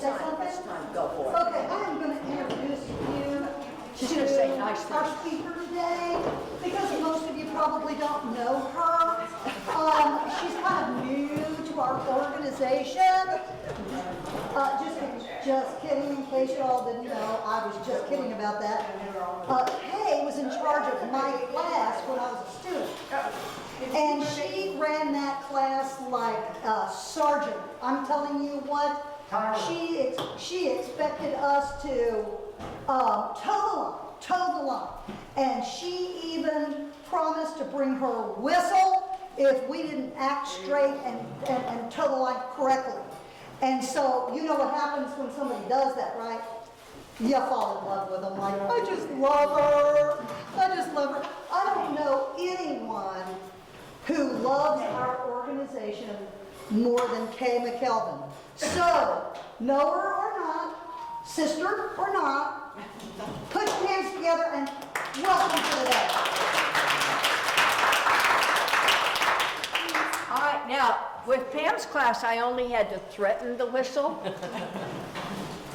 say something? It's time, go for it. Okay, I am going to introduce you She's going to say nice our things. speaker today, because most of you probably don't know her. She's kind of new to our organization. Just kidding, in case y'all didn't know, I was just kidding about that. Kay was in charge of my class when I was a student. And she ran that class like a sergeant. I'm telling you what, she expected us to toe the line. And she even promised to bring her whistle if we didn't act straight and toe the line correctly. And so, you know what happens when somebody does that, right? You fall in love with them, like, I just love her. I just love her. I don't know anyone who loves our organization more than Kay McElveen. So, know her or not, sister or not, put your hands together and welcome to the day. All right, now, with Pam's class, I only had to threaten the whistle.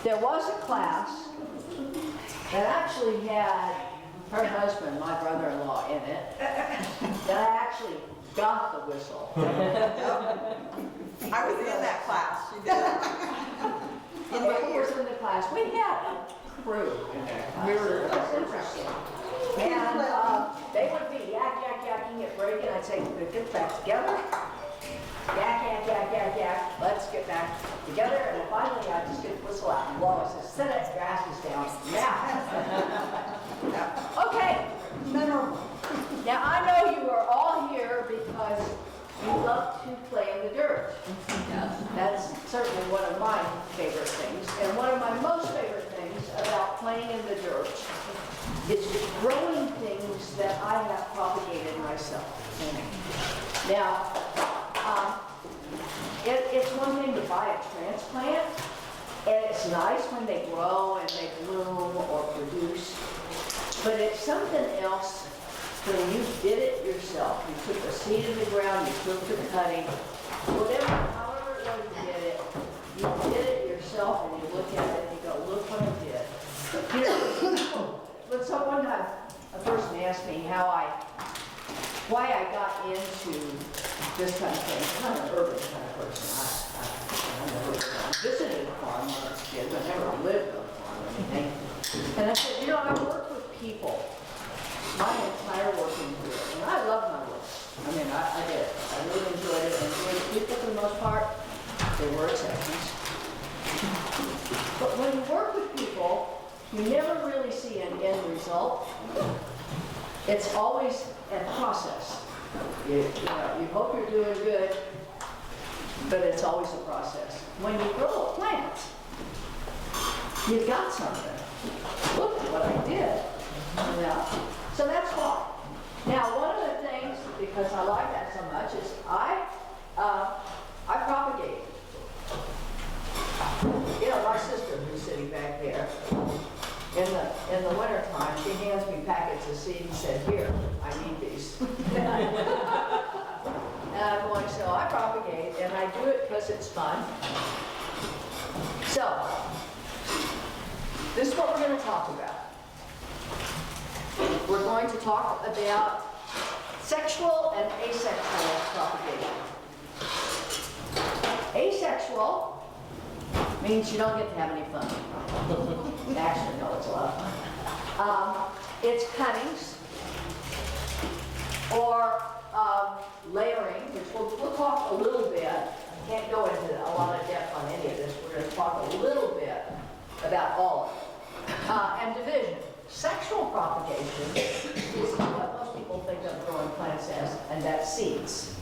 There was a class that actually had her husband, my brother-in-law, in it, that I actually got the whistle. I was in that class. She did. Who was in the class? We had a crew in that class. It was interesting. And they would be yakking it, breaking. I'd say, get back together. Yak. Let's get back together. And finally, I just get the whistle out and blow. I said, sit it, grass is down. Now. Okay. Memorable. Now, I know you are all here because you love to play in the dirt. That's certainly one of my favorite things. And one of my most favorite things about playing in the dirt is growing things that I have propagated myself. Now, it's one thing to buy a transplant, and it's nice when they grow and they bloom or produce, but it's something else when you did it yourself. You took the seed in the ground, you took the cutting, whatever, however it was you did it yourself, and you look at it and you go, look what I did. You know, when someone, a person asked me why I got into this kind of thing. I'm an urban kind of person. I never visited a farm when I was a kid. I never lived on a farm or anything. And I said, you know, I work with people my entire working career. And I love my work. I mean, I did. I really enjoyed it. And enjoyed the people for the most part. There were exceptions. But when you work with people, you never really see an end result. It's always a process. You hope you're doing good, but it's always a process. When you grow a plant, you've got something. Look at what I did. So that's why. Now, one of the things, because I like that so much, is I propagate. You know, my sister who's sitting back there, in the wintertime, she hands me packets of seed and said, here, I need these. And I'm going, so I propagate, and I do it because it's fun. So, this is what we're going to talk about. We're going to talk about sexual and asexual propagation. Asexual means you don't get to have any fun. Actually, no, it's a lot of fun. It's cuttings or layering, which we'll talk a little bit. I can't go into a lot of depth on any of this. We're going to talk a little bit about all of it. And division. Sexual propagation is what most people think of growing plants as, and that's seeds.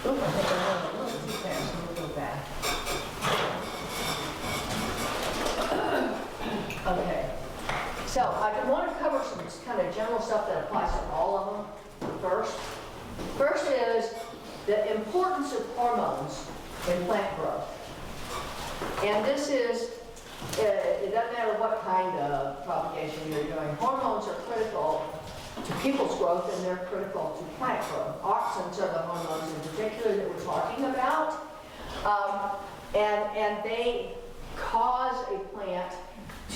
Ooh, I think I'm going a little too fast. Let me go back. Okay. So I want to cover some kind of general stuff that applies to all of them first. First is the importance of hormones in plant growth. And this is, it doesn't matter what kind of propagation you're doing. Hormones are critical to people's growth, and they're critical to plant growth. Auxins are the hormones in particular that we're talking about. And they cause a plant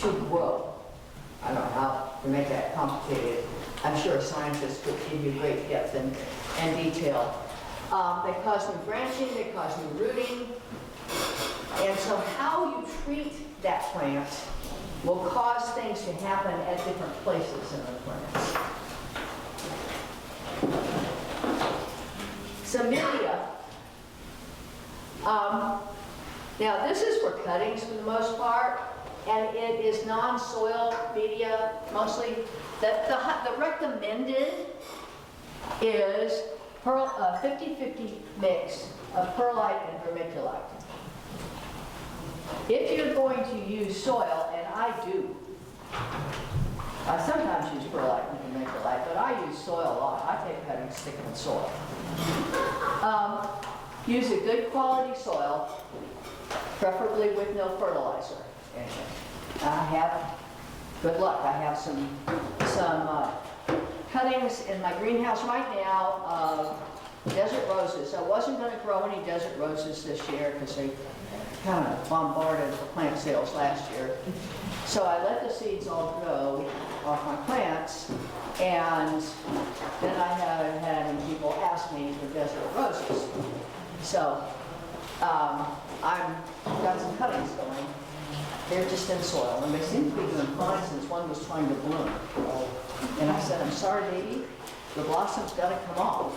to grow. I don't know how to make that complicated. I'm sure a scientist could give you great depth and detail. They cause new branching, they cause new rooting. And so how you treat that plant will cause things to happen at different places in the plants. Some media. Now this is for cuttings for the most part, and it is non-soil media mostly. The recommended is 50-50 mix of perlite and vermiculite. If you're going to use soil, and I do, I sometimes use perlite and vermiculite, but I use soil a lot. I take cuttings, stick them in soil. Use a good quality soil, preferably with no fertilizer in it. I have, good luck, I have some cuttings in my greenhouse right now of desert roses. I wasn't going to grow any desert roses this year because they kind of bombarded the plant sales last year. So I let the seeds all grow off my plants, and then I haven't had any people ask me for desert roses. So I've got some cuttings going. They're just in soil, and they seem to be doing fine since one was trying to bloom. And I said, I'm sorry, baby, the blossom's got to come off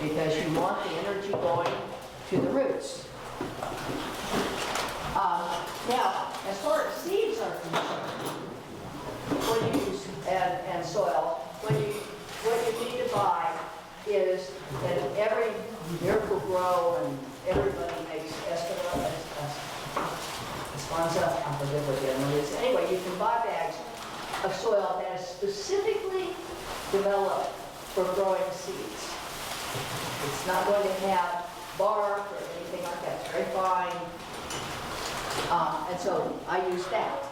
because you want the energy going to the roots. Now, as far as seeds are concerned, when you use and soil, what you need to buy is that every Miracle Grow and everybody makes Espanola, Esponza, I forget what the other one is. Anyway, you can buy bags of soil that is specifically developed for growing seeds. It's not going to have bark or anything like that. It's very fine. And so I use that.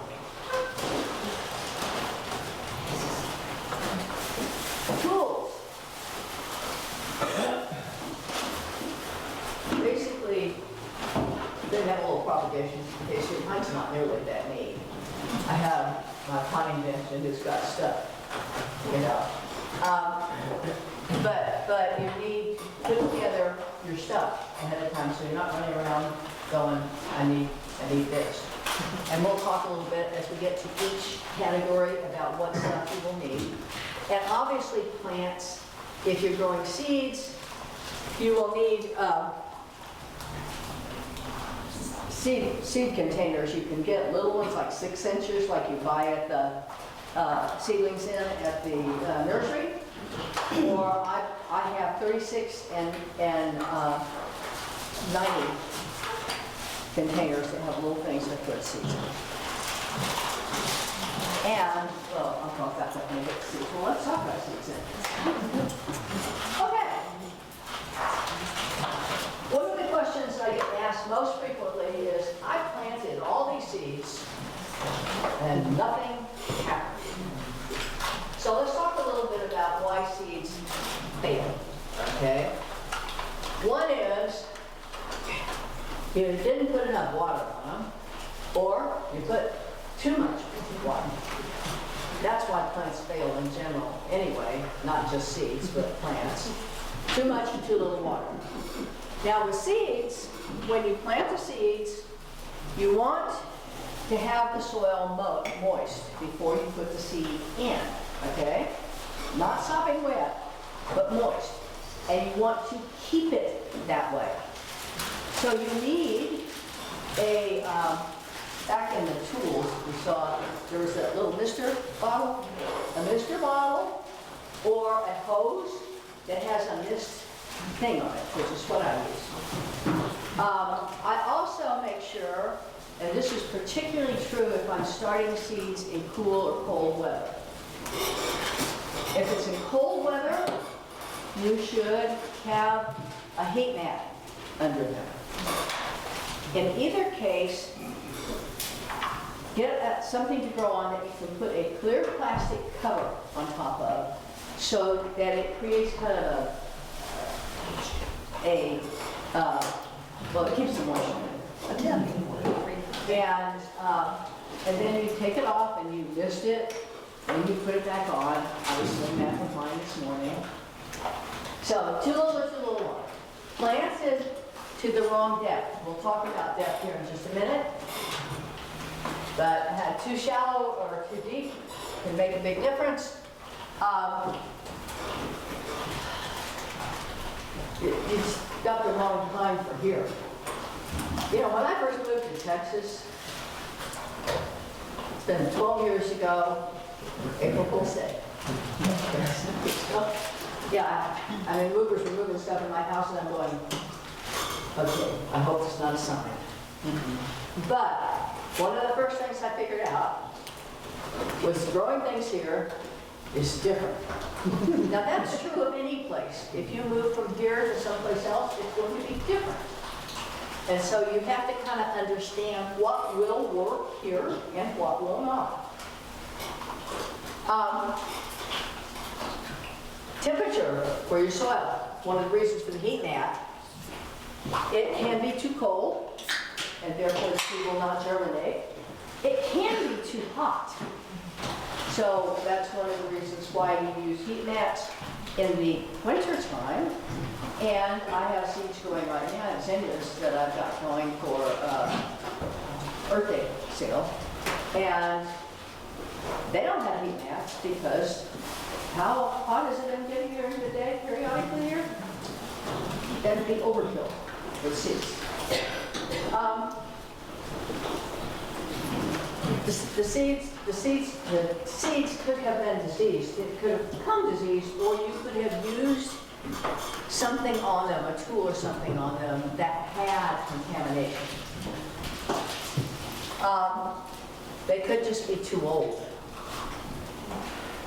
Tools. Basically, they have a little propagation issue. Mine's not nearly that neat. I have my potting bench and it's got stuff, you know. But you need to put together your stuff ahead of time so you're not running around going, I need this. And we'll talk a little bit as we get to each category about what stuff you will need. And obviously plants, if you're growing seeds, you will need seed containers. You can get little ones like 6 inches like you buy at the seedlings in at the nursery. Or I have 36 and 90 containers that have little things that put seeds in. And, well, I'll talk about that when we get to seeds. Well, let's talk about seeds then. Okay. One of the questions I get asked most frequently is, I planted all these seeds and nothing happened. So let's talk a little bit about why seeds fail, okay? One is, you didn't put enough water on them, or you put too much water. That's why plants fail in general anyway, not just seeds, but plants. Too much and too little water. Now with seeds, when you plant the seeds, you want to have the soil moist before you put the seed in, okay? Not sopping wet, but moist. And you want to keep it that way. So you need a, back in the tools, we saw there was that little mister bottle, or a hose that has a mist thing on it, which is what I use. I also make sure, and this is particularly true if I'm starting seeds in cool or cold weather. If it's in cold weather, you should have a heat mat under them. In either case, get something to grow on that you can put a clear plastic cover on top of so that it creates kind of well, it keeps the moisture in. And then you take it off and you mist it, and you put it back on. I was doing that with mine this morning. So, too little or too little water. Plants is to the wrong depth. We'll talk about depth here in just a minute. But too shallow or too deep can make a big difference. It's got the wrong time for here. You know, when I first moved to Texas, it's been 12 years ago, April Fool's Day. Yeah, I mean, movers were moving stuff in my house and I'm going, okay, I hope it's not a sign. But one of the first things I figured out was growing things here is different. Now that's true of any place. If you move from here to someplace else, it's going to be different. And so you have to kind of understand what will work here and what will not. Temperature for your soil, one of the reasons for the heat mat, it can be too cold, and therefore the seed will not germinate. It can be too hot. So that's one of the reasons why you use heat mats in the winter time. And I have seeds growing right now, zinnias that I've got going for Earth Day sale. And they don't have heat mats because how hot is it in getting here in the day periodically here? That'd be overkill with seeds. The seeds could have been diseased. It could have become diseased, or you could have used something on them, a tool or something on them that had contamination. They could just be too old.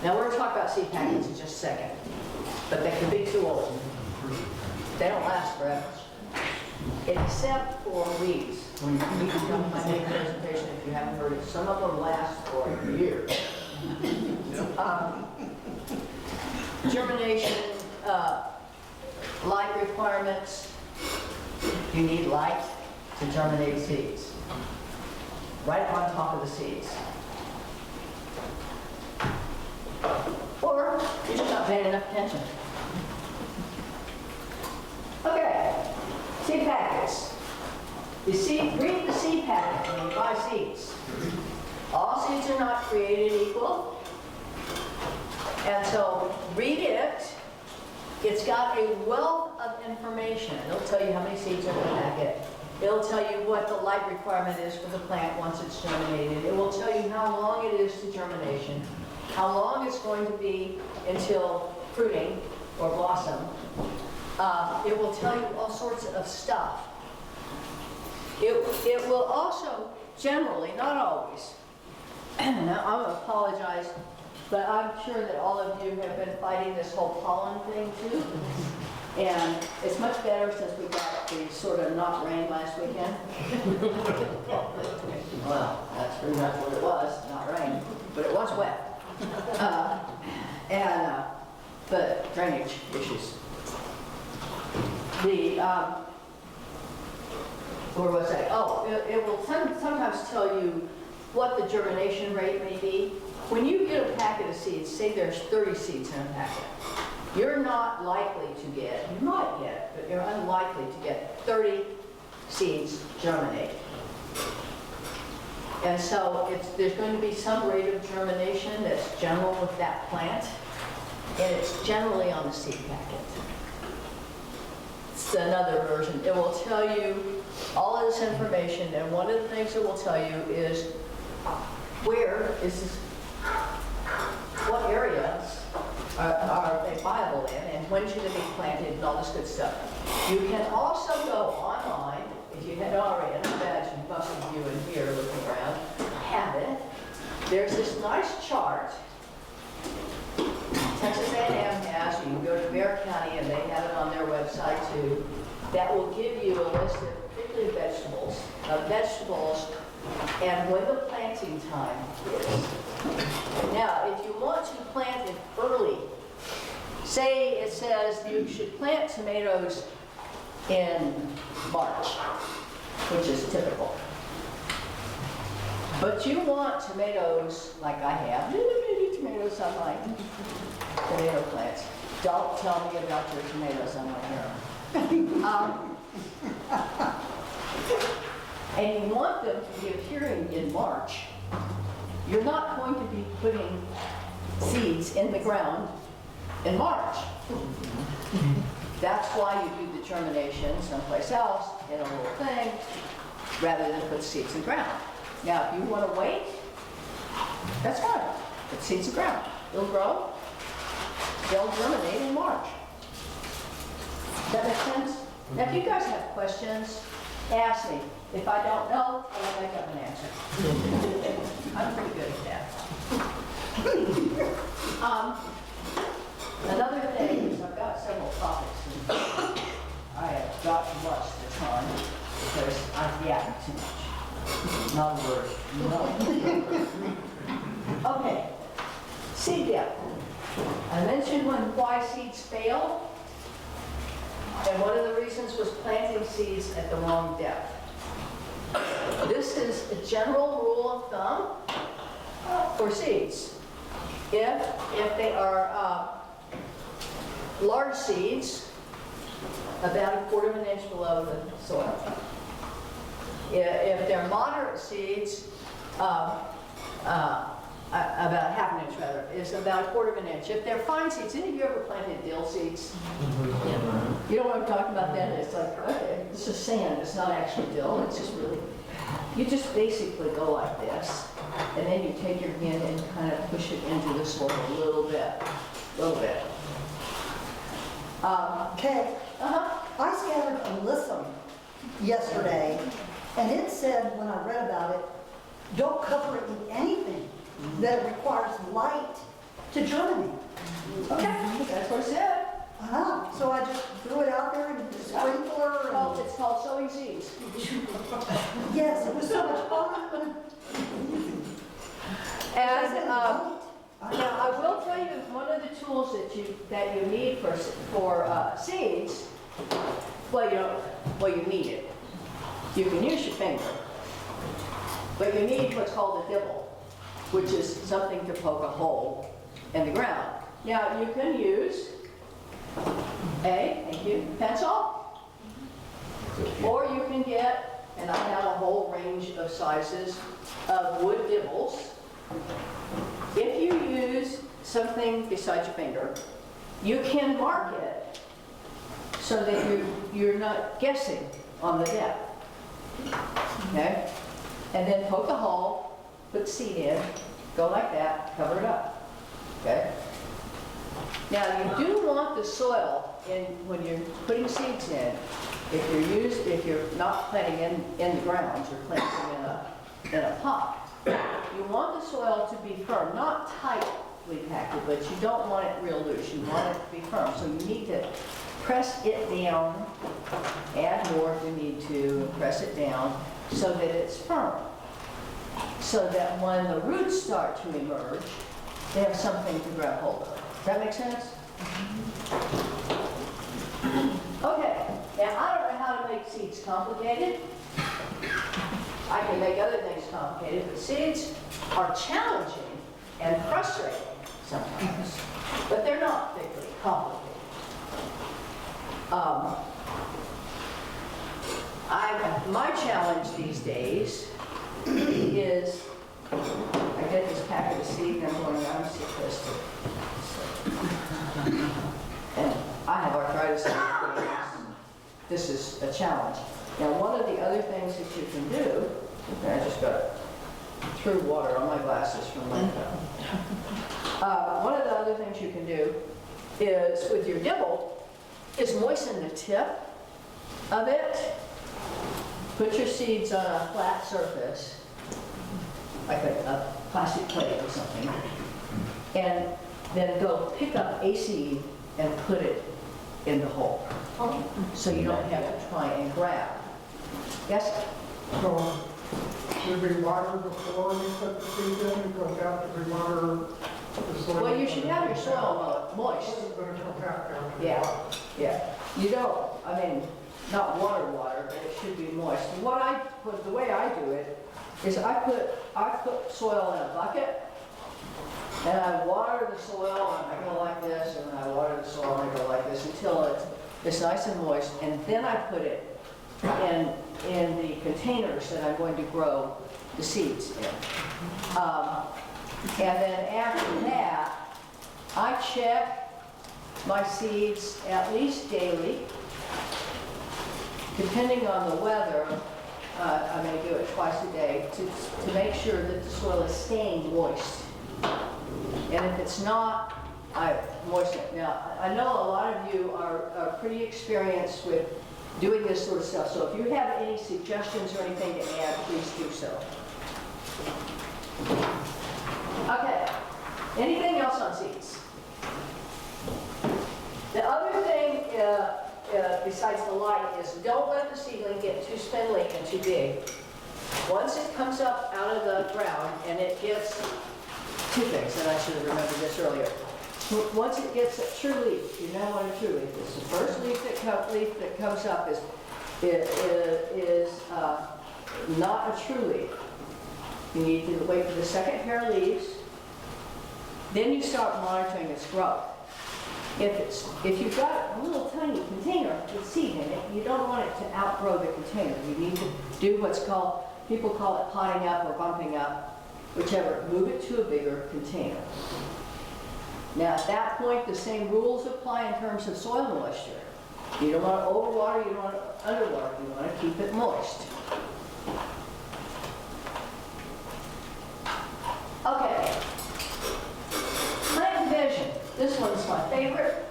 Now we're going to talk about seed packets in just a second, but they can be too old. They don't last forever, except for weeds. When you come to my main presentation, if you haven't heard it, some of them last for years. Germination, light requirements. You need light to germinate seeds. Right up on top of the seeds. Or you're just not paying enough attention. Okay, seed packets. Read the seed packet when you buy seeds. All seeds are not created equal. And so read it. It's got a wealth of information. It'll tell you how many seeds are in the packet. It'll tell you what the light requirement is for the plant once it's germinated. It will tell you how long it is to germination, how long it's going to be until fruiting or blossom. It will tell you all sorts of stuff. It will also generally, not always, now I'm going to apologize, but I'm sure that all of you have been fighting this whole pollen thing too. And it's much better since we got the sort of not rain last weekend. Well, that's pretty much what it was, not rain, but it was wet. But drainage issues. Where was I? Oh, it will sometimes tell you what the germination rate may be. When you get a packet of seeds, say there's 30 seeds in a packet, you're not likely to get, you might get, but you're unlikely to get 30 seeds germinate. And so there's going to be some rate of germination that's general with that plant, and it's generally on the seed packet. It's another version. It will tell you all of this information, and one of the things it will tell you is where is this, what areas are they viable in, and when should they be planted, and all this good stuff. You can also go online, if you had already, and I imagine most of you in here looking around have it. There's this nice chart Texas A&M has. You can go to Bear County, and they have it on their website too. That will give you a list of particularly vegetables, and when the planting time is. Now, if you want to plant it early, say it says you should plant tomatoes in March. which is typical. But you want tomatoes like I have, little bitty tomatoes on my tomato plants. Don't tell me about your tomatoes on my hair. And you want them to be appearing in March. You're not going to be putting seeds in the ground in March. That's why you do the germination someplace else in a little thing, rather than put seeds in the ground. Now, if you want to wait, that's fine. Put seeds in the ground. They'll grow. They'll germinate in March. Does that make sense? Now, if you guys have questions, ask me. If I don't know, I'll make up an answer. I'm pretty good at that. Another thing is I've got several topics. And I have got much to time because I've yapped too much. Not a word. No. Okay. Seed depth. I mentioned why seeds fail. And one of the reasons was planting seeds at the wrong depth. This is a general rule of thumb for seeds. If they are large seeds, about 1/4 of an inch below the soil. If they're moderate seeds, about 1/2 inch rather, is about 1/4 of an inch. If they're fine seeds, any of you ever planted dill seeds? You know what I'm talking about then? It's like, okay, it's just sand, it's not actually dill, it's just really, you just basically go like this, and then you take your hand and kind of push it into the soil a little bit. Okay, I scattered a listen yesterday, and it said, when I read about it, don't cover it with anything that requires light to germinate. Okay, that's what it said. So I just threw it out there and the sprinkler and, It's called sowing seeds. yes, it was so much fun. And now I will tell you, one of the tools that you need for seeds, you need it. You can use your finger, but you need what's called a dibble, which is something to poke a hole in the ground. Now you can use pencil, or you can get, and I have a whole range of sizes of wood dibbles. If you use something besides your finger, you can mark it so that you're not guessing on the depth. Okay? And then poke a hole, put seed in, go like that, cover it up. Okay? Now you do want the soil when you're putting seeds in. If you're not planting in the ground, you're planting in a pot. You want the soil to be firm, not tightly packed, but you don't want it real loose. You want it to be firm. So you need to press it down, add more if you need to, press it down so that it's firm. So that when the roots start to emerge, they have something to grab hold of. Does that make sense? Okay, now I don't know how to make seeds complicated. I can make other things complicated, but seeds are challenging and frustrating sometimes, but they're not particularly complicated. My challenge these days is I get this packet of seed and I'm going, I'm supposed to. And I have arthritis. This is a challenge. Now, one of the other things that you can do, and I just got threw water on my glasses from my phone. One of the other things you can do is, with your dibble, is moisten the tip of it. Put your seeds on a flat surface, like a plastic plate or something, and then go pick up a seed and put it in the hole. So you don't have to try and grab. Yes? So, should we water before we put the seed in, because after we water the soil? Well, you should have your soil moist. But it'll have to. Yeah. You don't, I mean, not water, but it should be moist. And what I put, the way I do it, is I put soil in a bucket, and I water the soil, and I go like this, and I water the soil, and I go like this, until it's nice and moist, and then I put it in the containers that I'm going to grow the seeds in. And then after that, I check my seeds at least daily. Depending on the weather, I may do it twice a day to make sure that the soil is staying moist. And if it's not, I moisten it. Now, I know a lot of you are pretty experienced with doing this sort of stuff, so if you have any suggestions or anything to add, please do so. Okay, anything else on seeds? The other thing, besides the light, is don't let the seedling get too spindly and too big. Once it comes up out of the ground and it gets, two things, and I should have remembered this earlier. Once it gets a true leaf, you know what a true leaf is. The first leaf that comes up is not a true leaf. You need to wait for the second pair of leaves. Then you start monitoring its growth. If you've got a little tiny container with seed in it, you don't want it to outgrow the container. You need to do what's called, people call it potting up or bumping up, whichever. Move it to a bigger container. Now at that point, the same rules apply in terms of soil moisture. You don't want to overwater, you don't want to underwater, you want to keep it moist. Okay. Plant division. This one's my favorite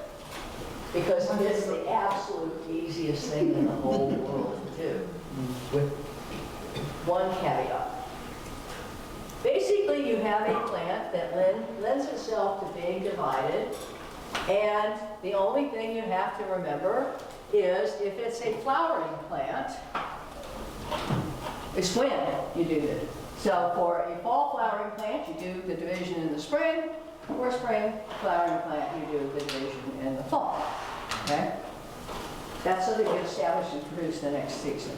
because it's the absolute easiest thing in the whole world to do, with one caveat. Basically, you have a plant that lends itself to being divided, and the only thing you have to remember is if it's a flowering plant, it's when you do it. So for a fall flowering plant, you do the division in the spring. For a spring flowering plant, you do the division in the fall. Okay? That's so that you get established and produce the next season.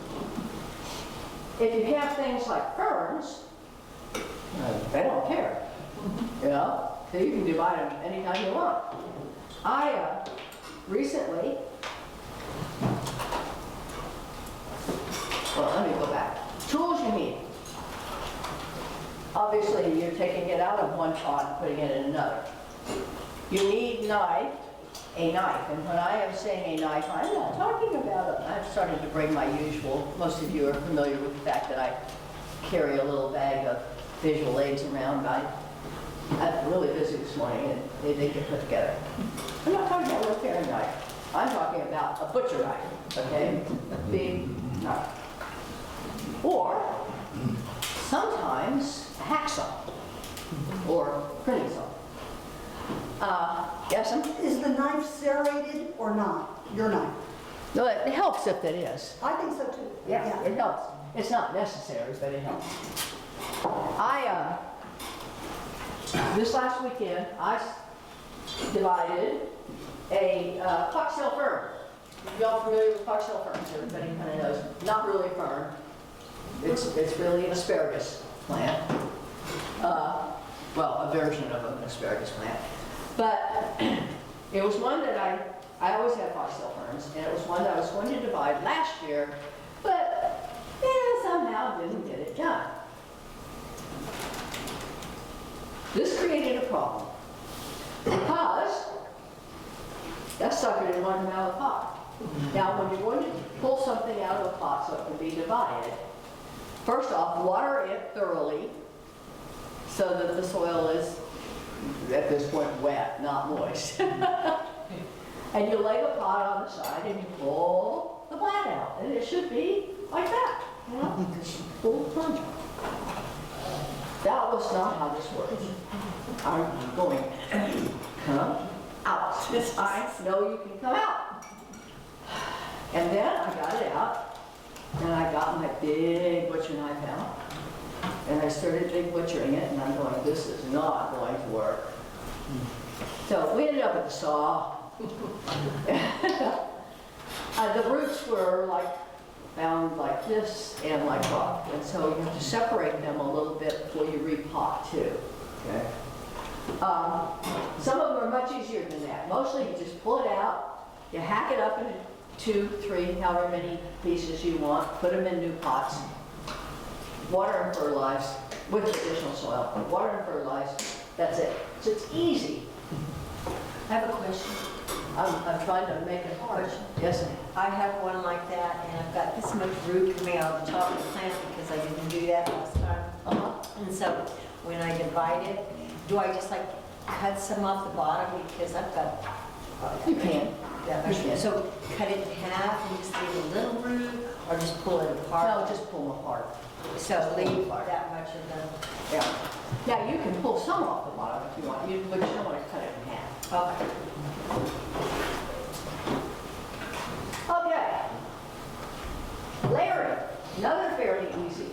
If you have things like ferns, they don't care. You know? So you can divide them anytime you want. I recently, well, let me go back. Tools you need. Obviously, you're taking it out of one pot and putting it in another. You need a knife. And when I am saying a knife, I'm not talking about I'm starting to bring my usual. Most of you are familiar with the fact that I carry a little bag of visual aids around. I'm really busy this morning, and they did get put together. I'm not talking about a little paring knife. I'm talking about a butcher knife, okay? Big knife. Or sometimes a hacksaw or pruning saw. Yes, Is the knife serrated or not? Your knife? no, it helps if it is. I think so too. Yeah, it helps. It's not necessary, but it helps. This last weekend, I divided a foxtail fern. Y'all familiar with foxtail ferns? Everybody kind of knows. Not really a fern. It's really an asparagus plant. Well, a version of an asparagus plant. But it was one that I always had foxtail ferns, and it was one that I was going to divide last year, but somehow didn't get it done. This created a problem because that sucker didn't want to come out of the pot. Now, when you're going to pull something out of a pot so it can be divided, first off, water it thoroughly so that the soil is, at this point, wet, not moist. And you lay the pot on the side and you pull the plant out. And it should be like that, you know, full of plunger. That was not how this works. I'm going, come out. This I know you can come out. And then I got it out, and I got my big butcher knife out, and I started big butchering it, and I'm going, this is not going to work. So we ended up at the saw. The roots were like bound like this and like rock, and so you have to separate them a little bit before you repot too. Okay. Some of them are much easier than that. Mostly you just pull it out, you hack it up into 2, 3, however many pieces you want, put them in new pots, water and fertilize with additional soil, water and fertilize, that's it. So it's easy. I have a question. I'm trying to make it hard. Yes, ma'am. I have one like that, and I've got this much root coming out of the top of the plant because I didn't do that last time. And so when I divide it, do I just like cut some off the bottom because I've got You can. that much? You can. So cut it in half and just leave a little root, or just pull it apart? No, just pull them apart. So leave that much of the. Yeah. Yeah, you can pull some off the bottom if you want, but you don't want to cut it in half. Okay. Okay. Layering, another fairly easy.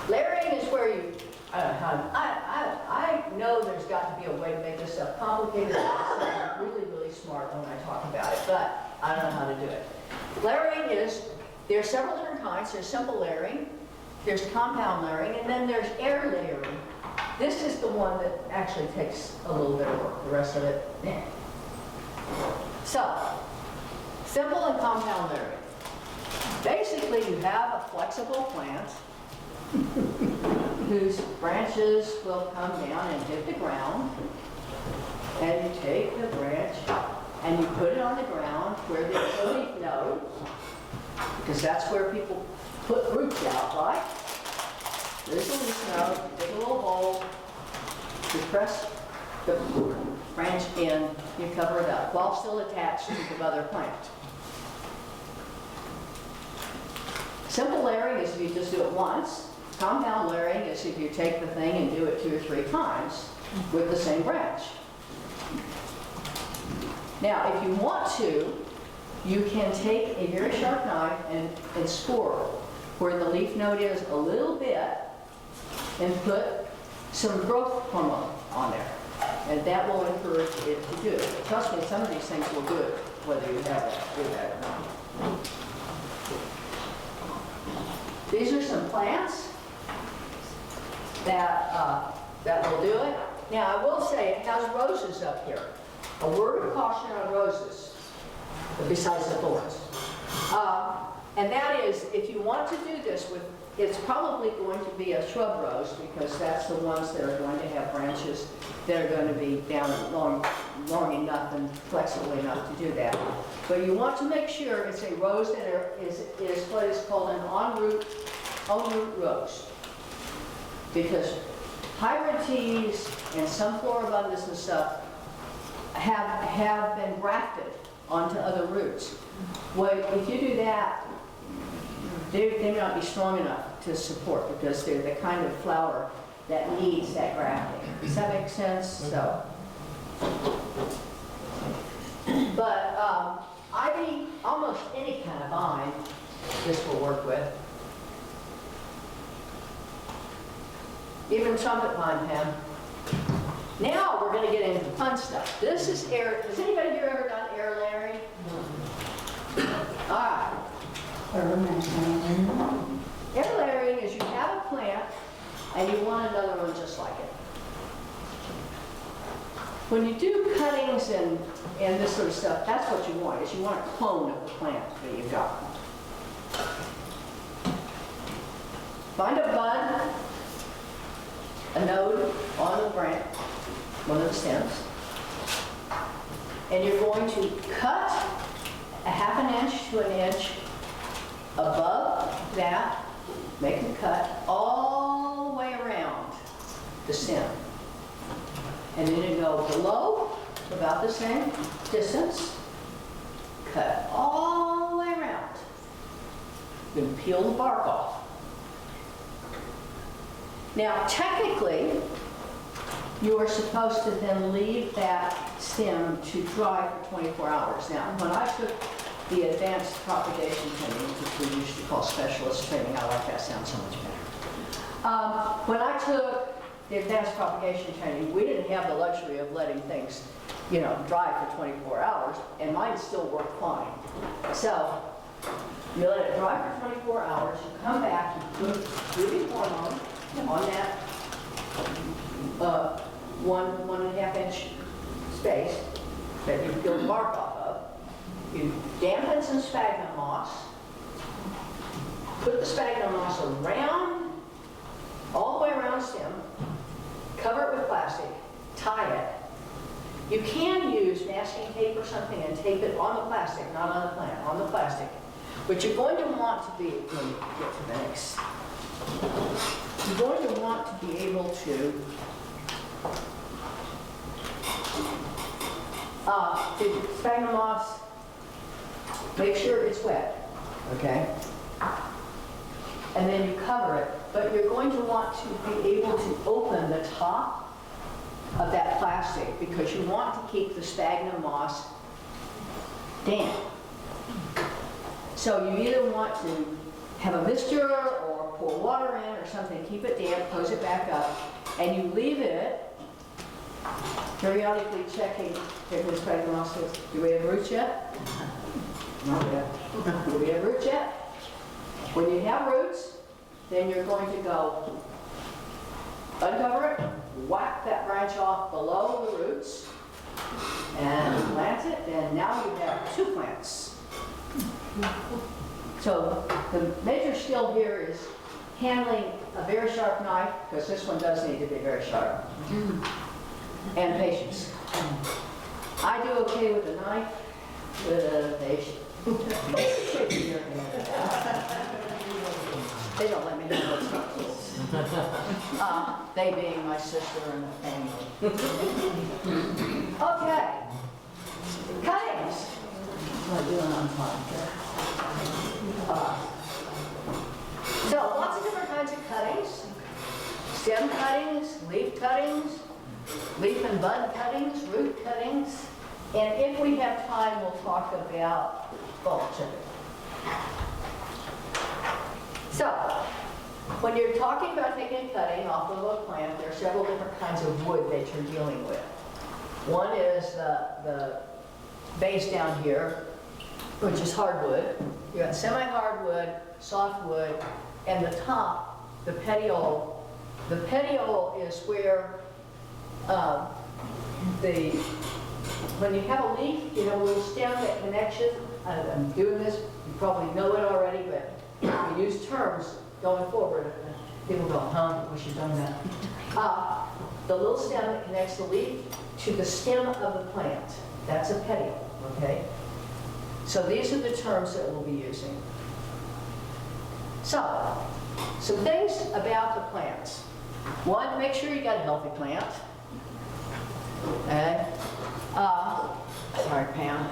Layering is where you, I know there's got to be a way to make this stuff complicated. I'm really, really smart when I talk about it, but I don't know how to do it. Layering is, there are several different kinds. There's simple layering, there's compound layering, and then there's air layering. This is the one that actually takes a little bit of work. The rest of it, eh. So, simple and compound layering. Basically, you have a flexible plant whose branches will come down and hit the ground, and you take the branch and you put it on the ground where there's a leaf node, because that's where people put roots out, right? There's a leaf node, you dig a little hole, you press the branch in, you cover it up, while still attached to the mother plant. Simple layering is if you just do it once. Compound layering is if you take the thing and do it 2 or 3 times with the same branch. Now, if you want to, you can take a very sharp knife and score where the leaf node is a little bit and put some growth hormone on there. And that will encourage it to do it. Trust me, some of these things will do it, whether you have that, do that or not. These are some plants that will do it. Now, I will say it has roses up here. A word of caution on roses, besides the thorns. And that is, if you want to do this with, it's probably going to be a shrub rose because that's the ones that are going to have branches that are going to be down long enough and flexible enough to do that. But you want to make sure it's a rose that is what is called an on-root rose. Because hybrid teas and some floribundus and stuff have been grafted onto other roots. Well, if you do that, they may not be strong enough to support because they're the kind of flower that needs that grafting. Does that make sense? So, but ivy, almost any kind of vine, this will work with. Even trumpet vine, Pam. Now we're going to get into the fun stuff. This is air. Has anybody here ever done air layering? All right. Air layering is you have a plant and you want another one just like it. When you do cuttings and this sort of stuff, that's what you want, is you want a clone of the plant that you've got. Find a bud, a node on the branch, one of the stems, and you're going to cut a ½ inch to an inch above that, make a cut all the way around the stem. And then you go below, about the same distance, cut all the way around. Then peel the bark off. Now, technically, you are supposed to then leave that stem to dry for 24 hours. Now, when I took the advanced propagation training, which we used to call specialist training, I like that sound so much better. When I took the advanced propagation training, we didn't have the luxury of letting things dry for 24 hours, and mine still work fine. So you let it dry for 24 hours, you come back, you put UV hormone on that 1.5 inch space that you peel the bark off of. You dampen some sphagnum moss, put the sphagnum moss around, all the way around the stem, cover it with plastic, tie it. You can use masking tape or something and tape it on the plastic, not on the plant, on the plastic. But you're going to want to be, let me get to the next. You're going to want to be able to the sphagnum moss, make sure it's wet, okay? And then you cover it, but you're going to want to be able to open the top of that plastic because you want to keep the sphagnum moss damp. So you either want to have a mixture or pour water in or something, keep it damp, close it back up, and you leave it periodically checking if the sphagnum moss is, do we have roots yet? Not yet. Do we have roots yet? When you have roots, then you're going to go uncover it, whack that branch off below the roots, and plant it, and now you have 2 plants. So the major skill here is handling a very sharp knife, because this one does need to be very sharp, and patience. I do okay with the knife, with patience. They don't let me know what's not cool. They being my sister and the family. Okay. Cuttings. What am I doing on time here? So lots of different kinds of cuttings. Stem cuttings, leaf and bud cuttings, root cuttings. And if we have time, we'll talk about bulbs. So, when you're talking about taking a cutting off of a plant, there are several different kinds of wood that you're dealing with. One is the base down here, which is hardwood. You got semi-hardwood, softwood, and the top, the petiole. The petiole is where when you have a leaf, you have a little stem that connects it. I'm doing this, you probably know it already, but we use terms going forward. People go, huh, we should have done that. The little stem that connects the leaf to the stem of the plant. That's a petiole, okay? So these are the terms that we'll be using. So, some things about the plants. One, make sure you got a healthy plant. Okay? Sorry, Pam.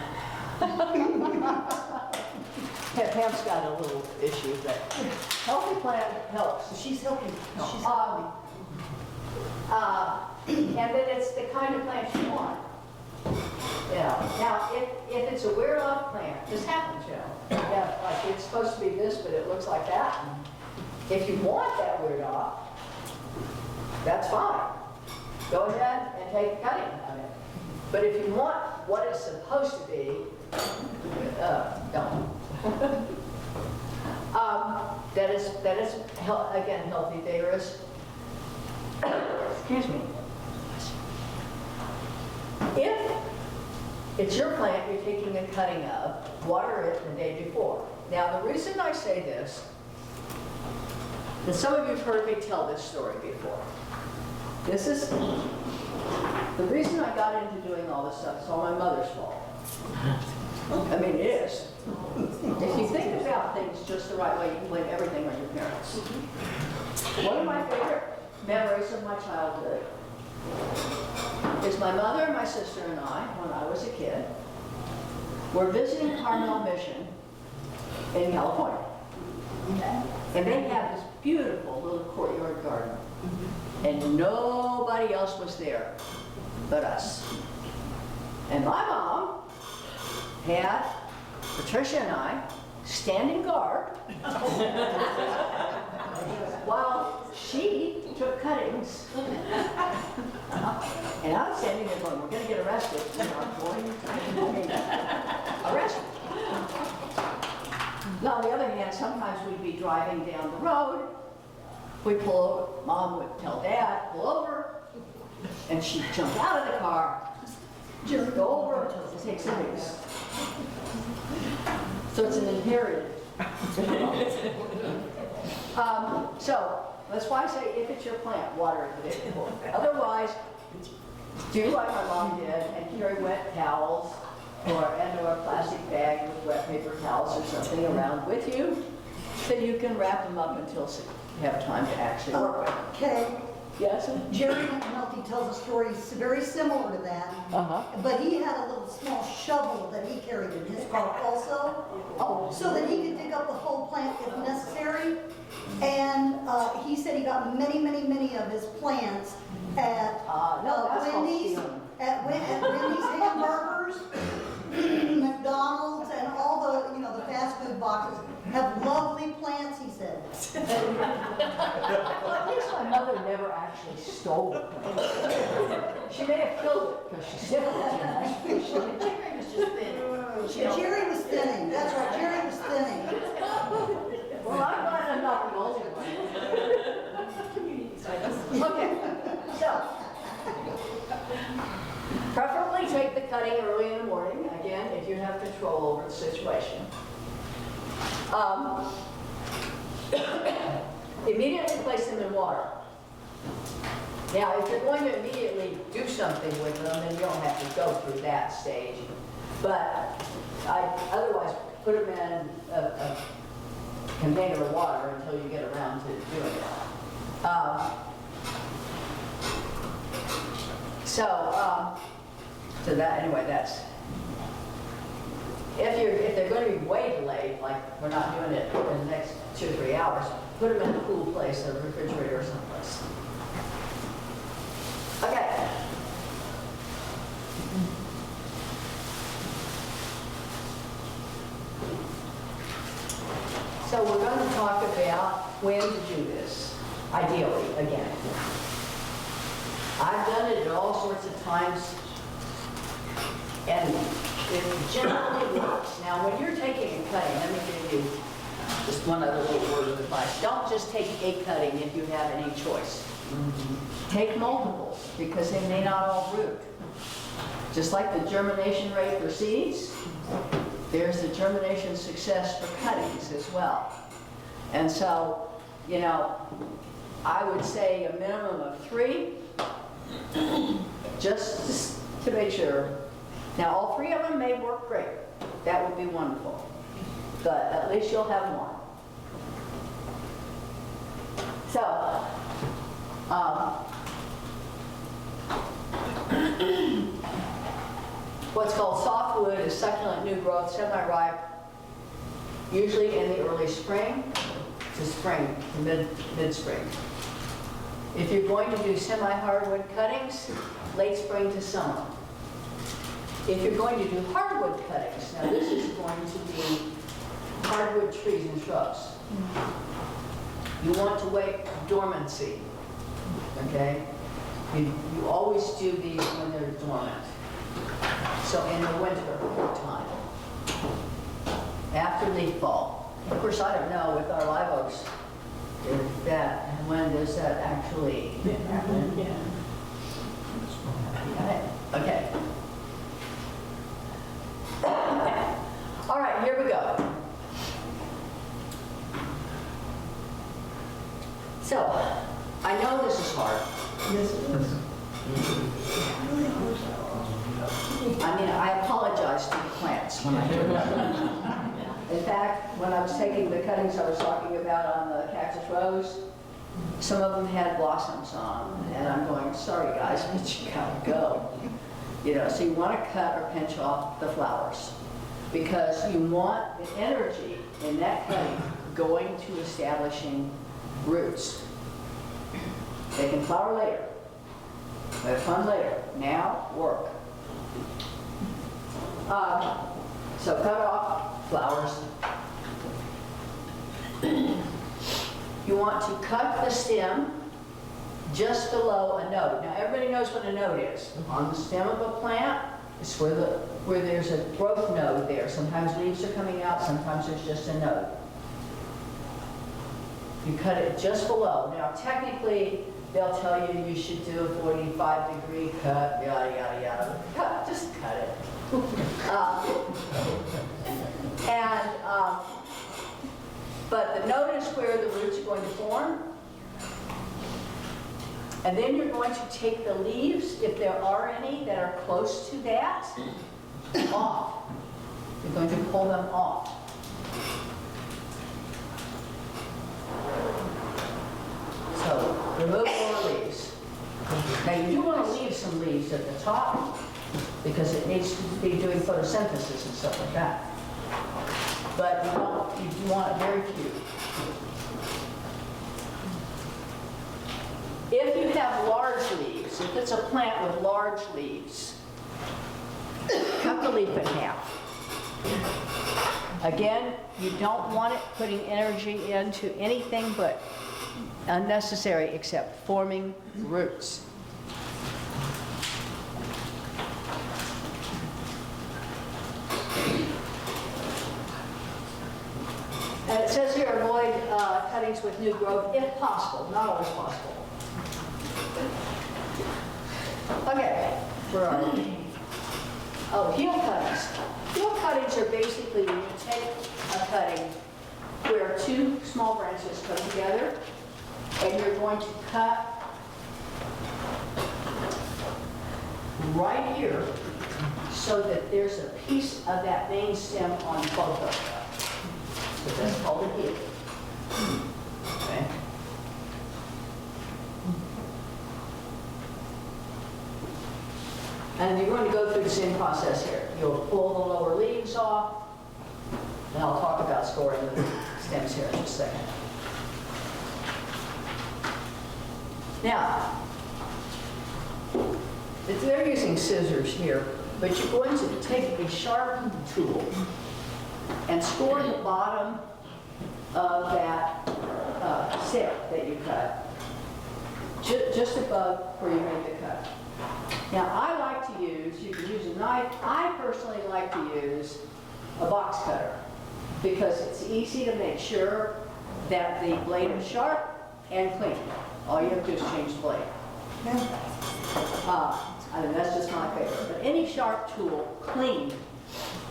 Yeah, Pam's got a little issue, but healthy plant helps. She's helping. She's And then it's the kind of plant you want. Now, if it's a weird-off plant, this happens, Yeah, like it's supposed to be this, but it looks like that. If you want that weird-off, that's fine. Go ahead and take a cutting of it. But if you want what it's supposed to be, don't. That is again, healthy, vigorous. Excuse me. If it's your plant you're taking a cutting of, water it the day before. Now, the reason I say this, and some of you have heard me tell this story before. This is, the reason I got into doing all this stuff is all my mother's fault. I mean, it is. If you think about things just the right way, you can blame everything on your parents. One of my favorite memories of my childhood is my mother and my sister and I, when I was a kid, were visiting Carmel Mission in California. And they had this beautiful little courtyard garden. And nobody else was there but us. And my mom had Patricia and I standing guard while she took cuttings. And I'm standing there going, we're gonna get arrested. We're not going to get arrested. Now, on the other hand, sometimes we'd be driving down the road. We'd pull over, Mom would tell Dad, pull over. And she'd jump out of the car, just go over to take cuttings. So it's an imperative. So that's why I say if it's your plant, water it. Otherwise, do like my mom did and carry wet towels or a plastic bag with wet paper towels or something around with you, so you can wrap them up until you have time to actually work with them. Okay, Yes? Jerry McElveen tells a story very similar to that. But he had a little small shovel that he carried in his car also, so that he could dig up the whole plant if necessary. And he said he got many of his plants at No, that's called Wendy's, stealing. at Wendy's Hamburgers, McDonald's, and all the, the fast food boxes have lovely plants, he said. Well, at least my mother never actually stole the plant. She may have killed it because she stole it. Jerry was just thin. Jerry was thinning, that's right, Jerry was thinning. Well, I'm glad I'm not the only one. Okay, so, preferably take the cutting early in the morning, again, if you have control over the situation. Immediately place them in water. Now, if you're going to immediately do something with them, then you don't have to go through that stage. But otherwise, put them in a container of water until you get around to doing it. So that, anyway, that's, if they're going to be way delayed, like we're not doing it in the next 2 or 3 hours, put them in a cool place, a refrigerator or someplace. Okay. So we're going to talk about when to do this, ideally, again. I've done it at all sorts of times, and it generally works. Now, when you're taking a cutting, let me give you just one other little word of advice. Don't just take a cutting if you have any choice. Take multiples, because they may not all root. Just like the germination rate for seeds, there's the germination success for cuttings as well. And so, I would say a minimum of 3, just to make sure. Now, all 3 of them may work great. That would be wonderful. But at least you'll have one. So, what's called softwood is succulent new growth, semi-ripe, usually in the early spring to spring, to mid-spring. If you're going to do semi-hardwood cuttings, late spring to summer. If you're going to do hardwood cuttings, now this is going to be hardwood trees and shrubs. You want to wait dormancy, okay? You always do these when they're dormant. So in the winter time, after leaf fall. Of course, I don't know with our live oaks, if that, when does that actually happen? Yeah. Okay. All right, here we go. So, I know this is hard. Yes, it is. I mean, I apologize to the plants when I do that. In fact, when I was taking the cuttings I was talking about on the cactus rose, some of them had blossoms on, and I'm going, sorry guys, but you gotta go. So you want to cut or pinch off the flowers because you want the energy in that cutting going to establishing roots. They can flower later. Have fun later. Now, work. So cut off flowers. You want to cut the stem just below a node. Now, everybody knows what a node is. On the stem of a plant, it's where there's a growth node there. Sometimes leaves are coming out, sometimes there's just a node. You cut it just below. Now, technically, they'll tell you you should do a 45-degree cut, yada, yada, yada. Just cut it. But the node is where the roots are going to form. And then you're going to take the leaves, if there are any that are close to that, off. You're going to pull them off. So, remove more leaves. Now, you do want to leave some leaves at the top because it needs to be doing photosynthesis and stuff like that. But you want very few. If you have large leaves, if it's a plant with large leaves, cut the leaf in half. Again, you don't want it putting energy into anything but unnecessary except forming roots. And it says here, avoid cuttings with new growth if possible, not always possible. Okay, where are we? Oh, heel cuttings. Heel cuttings are basically when you take a cutting where two small branches come together and you're going to cut right here so that there's a piece of that main stem on both of them. So that's called a heel. Okay. And you're going to go through the same process here. You'll pull the lower leaves off, and I'll talk about scoring the stems here in just a second. Now, they're using scissors here, but you're going to take a sharp tool and score the bottom of that stem that you cut, just above where you made the cut. Now, I like to use, you can use a knife, I personally like to use a box cutter because it's easy to make sure that the blade is sharp and clean. All you have to do is change the blade. I mean, that's just my favorite. But any sharp tool, clean,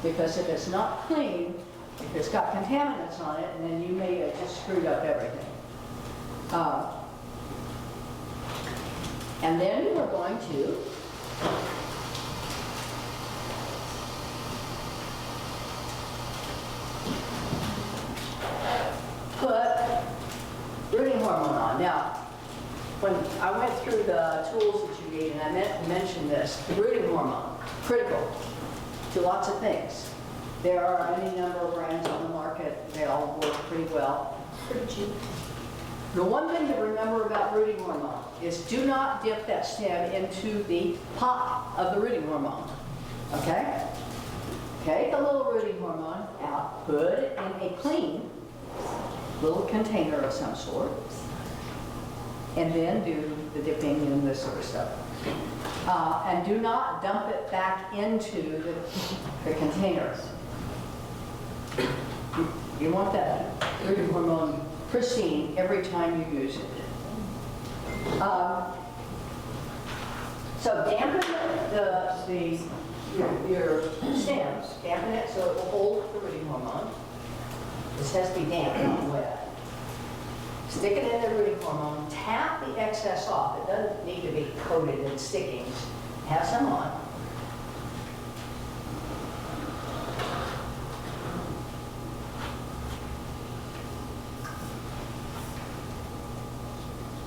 because if it's not clean, if it's got contaminants on it, and then you may have just screwed up everything. And then we're going to put rooting hormone on. Now, when I went through the tools that you need, and I meant to mention this, the rooting hormone, critical to lots of things. There are any number of brands on the market. They all work pretty well. Pretty cheap. The one thing to remember about rooting hormone is do not dip that stem into the pot of the rooting hormone. Okay? Take a little rooting hormone out, put it in a clean little container of some sort, and then do the dipping and this sort of stuff. And do not dump it back into the container. You want that rooting hormone pristine every time you use it. So dampen your stems, dampen it so it will hold the rooting hormone. This has to be damp, not wet. Stick it in the rooting hormone, tap the excess off. It doesn't need to be coated in stickings. Have some on.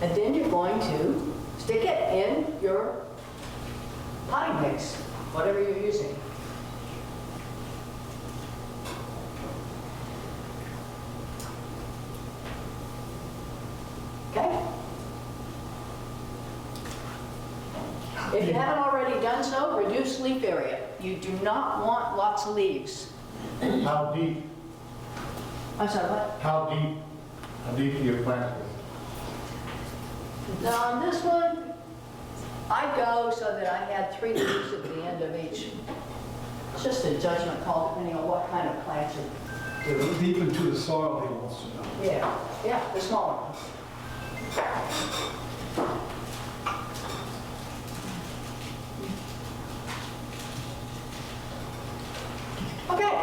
And then you're going to stick it in your potting mix, whatever you're using. Okay? If you haven't already done so, reduce leaf area. You do not want lots of leaves. How deep? I'm sorry, what? How deep do you plant this? Now on this one, I go so that I had 3 leaves at the end of each. It's just a judgment call depending on what kind of plants you're doing. Deep into the soil, he wants to know. Yeah, the smaller ones. Okay.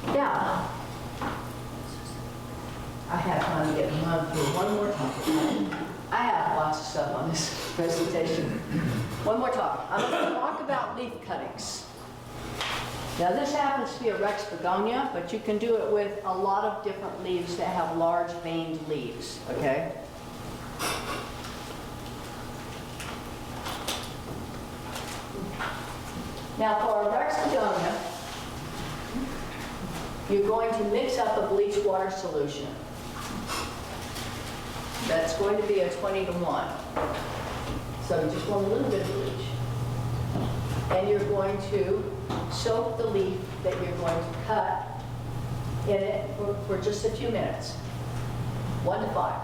Now, I have time to get run through one more topic. I have lots of stuff on this presentation. One more topic. I'm going to talk about leaf cuttings. Now this happens to be a Rex begonia, but you can do it with a lot of different leaves that have large veined leaves, okay? Now for a Rex begonia, you're going to mix up a bleach water solution. That's going to be a 20 to 1. So you just want a little bit of bleach. And you're going to soak the leaf that you're going to cut in it for just a few minutes. 1 to 5.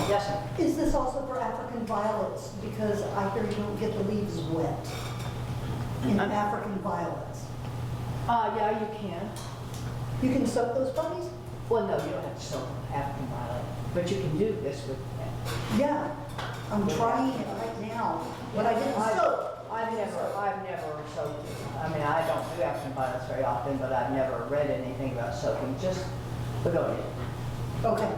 Yes, sir? Is this also for African violets? Because I hear you don't get the leaves wet in African violets. Yeah, you can. You can soak those puppies? Well, no, you don't have to soak African violet, but you can do this with Yeah, I'm trying it right now, but I didn't soak. I've never soaked it. I mean, I don't do African violets very often, but I've never read anything about soaking, just begonia. Okay.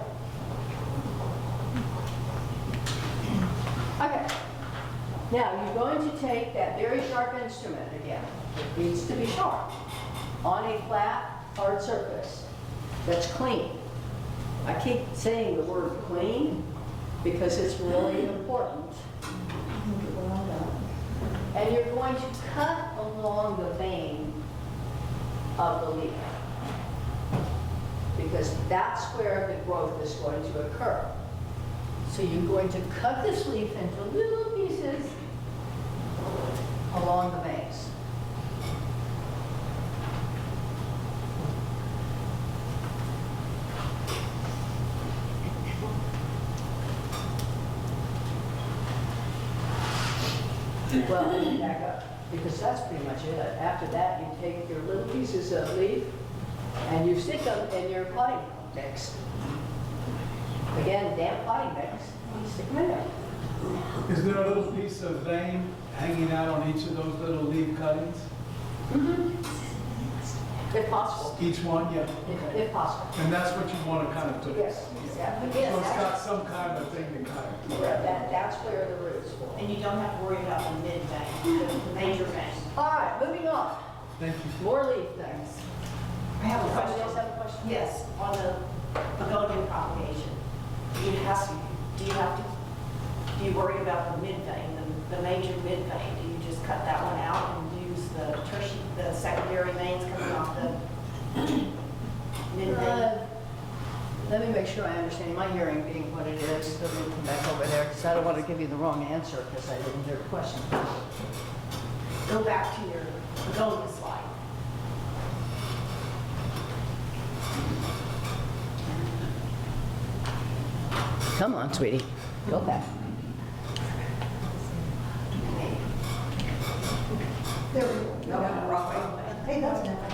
Okay. Now, you're going to take that very sharp instrument again. It needs to be sharp on a flat, hard surface that's clean. I keep saying the word clean because it's really important. And you're going to cut along the vein of the leaf because that's where the growth is going to occur. So you're going to cut this leaf into little pieces along the veins. Well, let me back up, because that's pretty much it. After that, you take your little pieces of leaf and you stick them in your potting mix. Again, damp potting mix, you stick them in there. Is there a little piece of vein hanging out on each of those little leaf cuttings? If possible. Each one, yeah. If possible. And that's what you want to kind of put. Yes. Yeah. So Again, it's got that's, some kind of thing to cut it. that's where the roots will. And you don't have to worry about the mid vein, the major vein. All right, moving on. Thank you. More leaf things. I have a Somebody question. else have a question? Yes, on the begonia propagation, do you worry about the mid vein, the major mid vein? Do you just cut that one out and use the secondary veins coming off the mid vein? Let me make sure I understand my hearing being what it is. Let me come back over there because I don't want to give you the wrong answer because I didn't hear the question. Go back to your begonia slide. Come on, sweetie. Go back. There we go. Hey, that's different.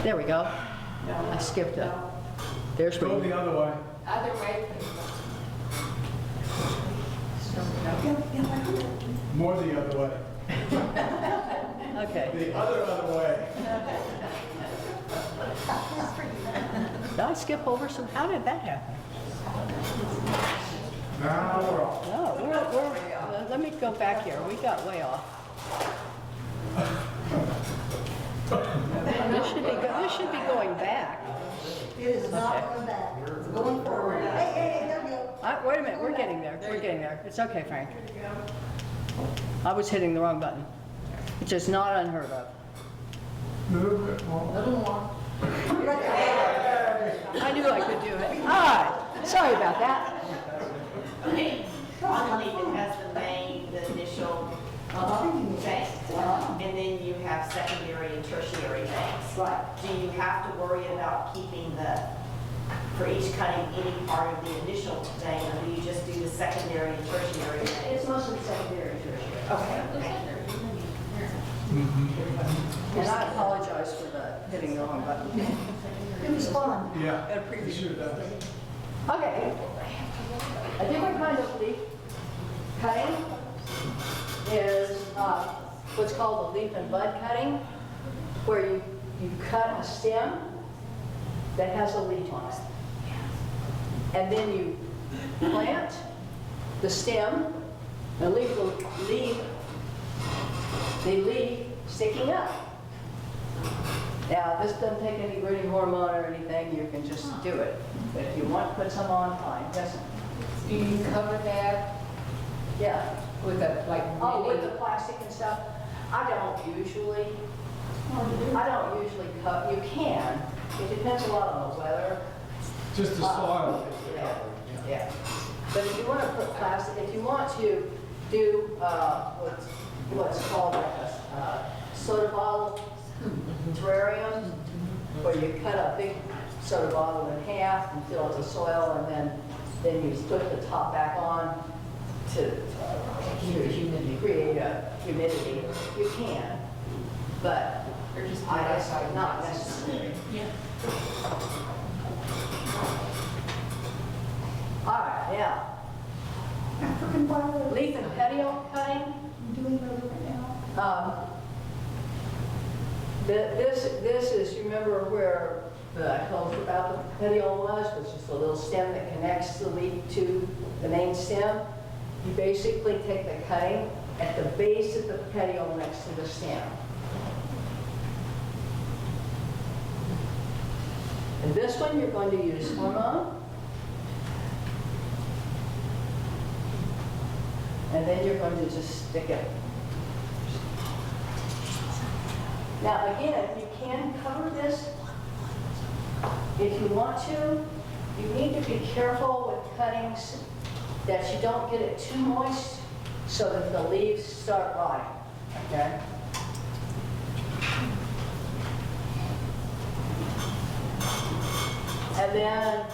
There we go. I skipped it. There's Go me. the other way. Other way. More the other way. Okay. The other way. Did I skip over some? How did that happen? Now we're off. No, let me go back here. We got way off. This should be going back. It is not going back. It's going forward. Hey, there we go. Wait a minute, we're getting there. We're getting there. It's okay, Frank. I was hitting the wrong button. It's just not unheard of. Move it more. I knew I could do it. All right. Sorry about that. Okay, one leaf that has the main, the initial vein, and then you have secondary and tertiary veins. Right. Do you have to worry about keeping the for each cutting any part of the initial vein, or do you just do the secondary and tertiary vein? It's mostly secondary and tertiary. Okay. And I apologize for the hitting the wrong button. It was fun. Yeah, it sure does. Okay. A different kind of leaf cutting is what's called a leaf and bud cutting, where you cut a stem that has a leaf on it. And then you plant the stem, the leaf will leave the leaf sticking up. Now, this doesn't take any rooting hormone or anything, you can just do it. But if you want to put some on, fine. Yes? Do you cover that Yeah. with a, like, Oh, with knitting? the plastic and stuff? I don't usually cut, you can. It depends a lot on the weather. Just the soil. Yeah, yeah. But if you want to put plastic, if you want to do what's called like a soda bottle terrarium, where you cut a big soda bottle in half and fill it with soil, and then you put the top back on to create a humidity, you can. But I guess not necessary. All right, now, African violet. leaf and petiole cutting. I'm doing it right now. This is, you remember where I told you about the petiole was, which is the little stem that connects the leaf to the main stem. You basically take the cutting at the base of the petiole next to the stem. And this one you're going to use hormone. And then you're going to just stick it. Now again, you can cover this if you want to. You need to be careful with cuttings that you don't get it too moist so that the leaves start rotting, okay? And then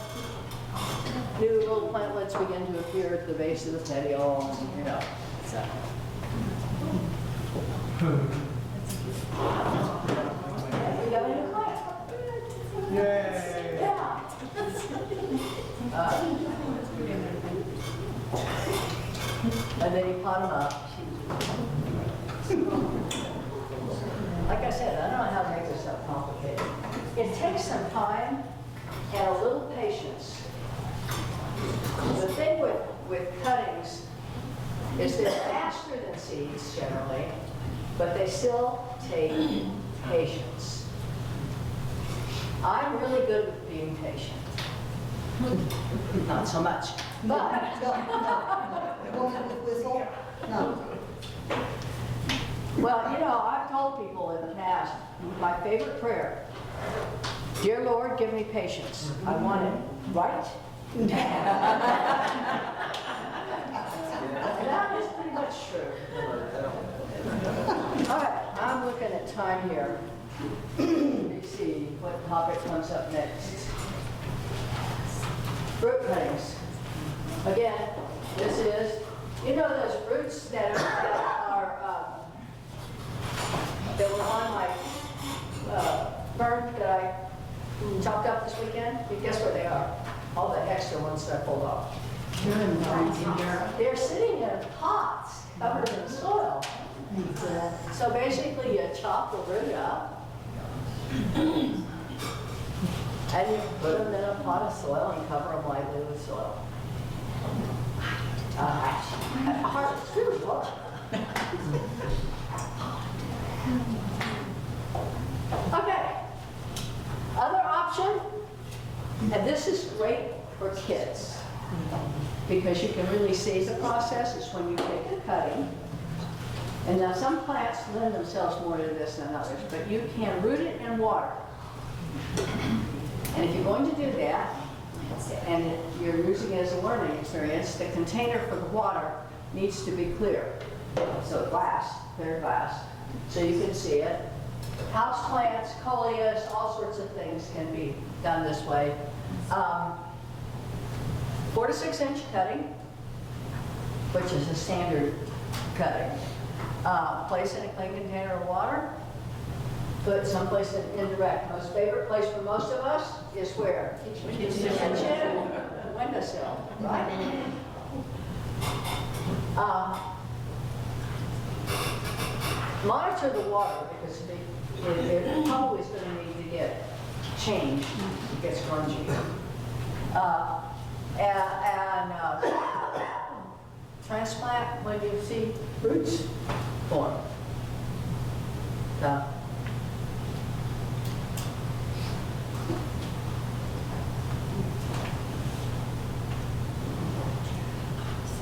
new little plantlets begin to appear at the base of the petiole, and, you know, so. We got a new class. Yay! Yeah. And then you pot them up. Like I said, I don't know how to make this stuff complicated. It takes some time and a little patience. The thing with cuttings is they're faster than seeds generally, but they still take patience. I'm really good with being patient. Not so much, but Going with whistle? No. well, you know, I've told people in the past, my favorite prayer, dear Lord, give me patience. I want it right. And that is pretty much true. All right, I'm looking at time here. Let me see what topic comes up next. Fruit cuttings. Again, this is, you know those roots that were on my fern that I chopped up this weekend? Guess where they are? All the extra ones that I pulled off. They're sitting in pots covered in soil. So basically you chop the root up and you put them in a pot of soil and cover them lightly with soil. Hard, it's really hard. Okay. Other option, and this is great for kids because you can really see the process is when you take a cutting. And now some plants lend themselves more to this than others, but you can root it in water. And if you're going to do that, and you're using it as a learning experience, the container for the water needs to be clear. So glass, clear glass, so you can see it. House plants, coleus, all sorts of things can be done this way. 4 to 6 inch cutting, which is a standard cutting. Place in a clean container of water. Put someplace indirect. Most favorite place for most of us is where? Kitchen, windowsill, right? Monitor the water because it probably is going to need to get changed. It gets grungy. Transplant when you see roots form.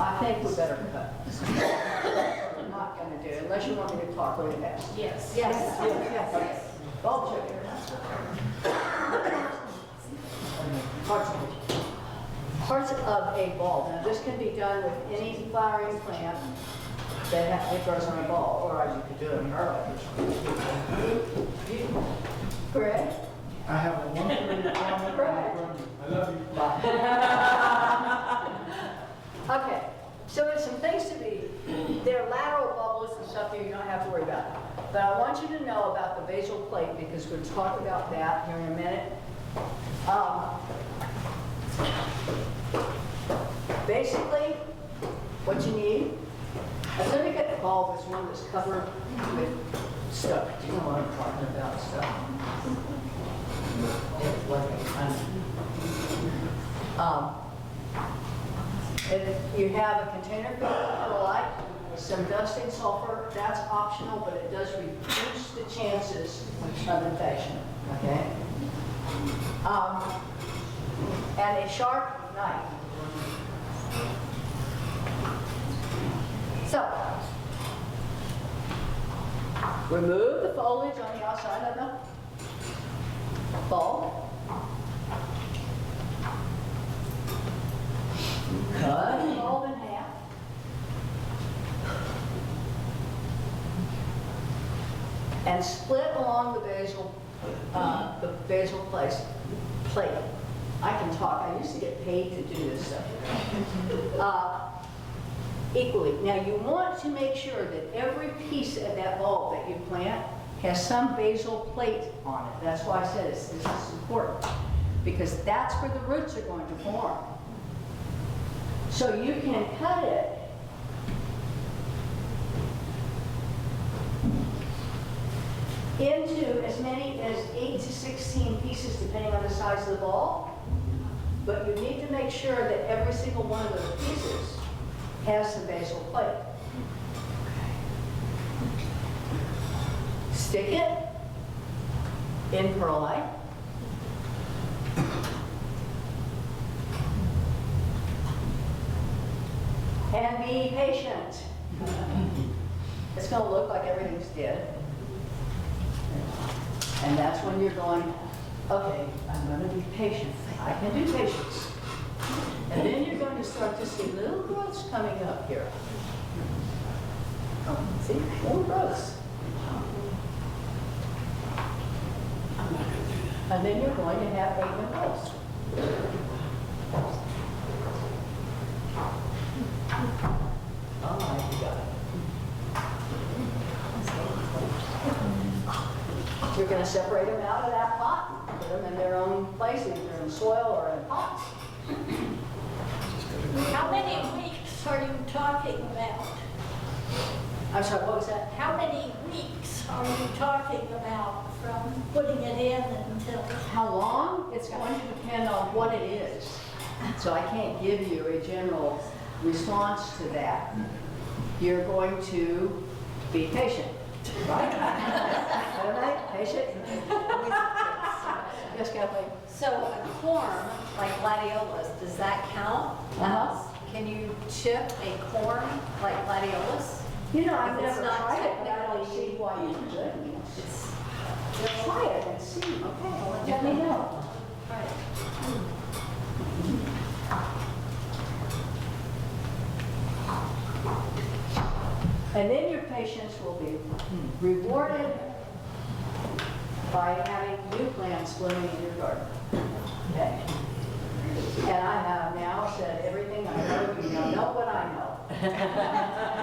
I think we better cut. We're not going to do it unless you want me to talk really fast. Yes. Yes. Bulb sugar. Parts of a bulb. Now this can be done with any flowering plant that grows on a bulb, or you could do it in garlic. Correct? I have a 130 comment. I love you. Okay, so there's some things to be, there are lateral bubbles and stuff that you don't have to worry about. But I want you to know about the basal plate because we'll talk about that here in a minute. Basically, what you need, a syndicate bulb is one that's covered with stuff. Do you know what I'm talking about, stuff? If you have a container filled with perlite, some dusting sulfur, that's optional, but it does reduce the chances of infection, okay? And a sharp knife. So, remove the foliage on the outside of the bulb. Cut the bulb in half. And split along the basal plate. I can talk. I used to get paid to do this stuff. Equally. Now you want to make sure that every piece of that bulb that you plant has some basal plate on it. That's why I said this is important. Because that's where the roots are going to form. So you can cut it into as many as 8 to 16 pieces depending on the size of the bulb. But you need to make sure that every single one of those pieces has some basal plate. Stick it in perlite. And be patient. It's going to look like everything's dead. And that's when you're going, okay, I'm going to be patient. I can do patience. And then you're going to start to see little growths coming up here. Oh, see, little growths. And then you're going to have 8 growths. Oh my God. You're going to separate them out of that pot, put them in their own place, either in soil or in pots. How many weeks are you talking about? I'm sorry, what was that? How many weeks are you talking about from putting it in until? How long? It's going to depend on what it is. So I can't give you a general response to that. You're going to be patient, right? All right, patient? Yes, Kathleen? So a corm, like gladiolus, does that count? Uh-huh. Can you chip a corm like gladiolus? You know, I've If it's never not tried it, but I don't technically- see why you couldn't. It's, Try it and see. Okay, let me know. right. And then your patients will be rewarded by having new plants blooming in your garden. Okay. And I have now said everything I know, you now know what I know.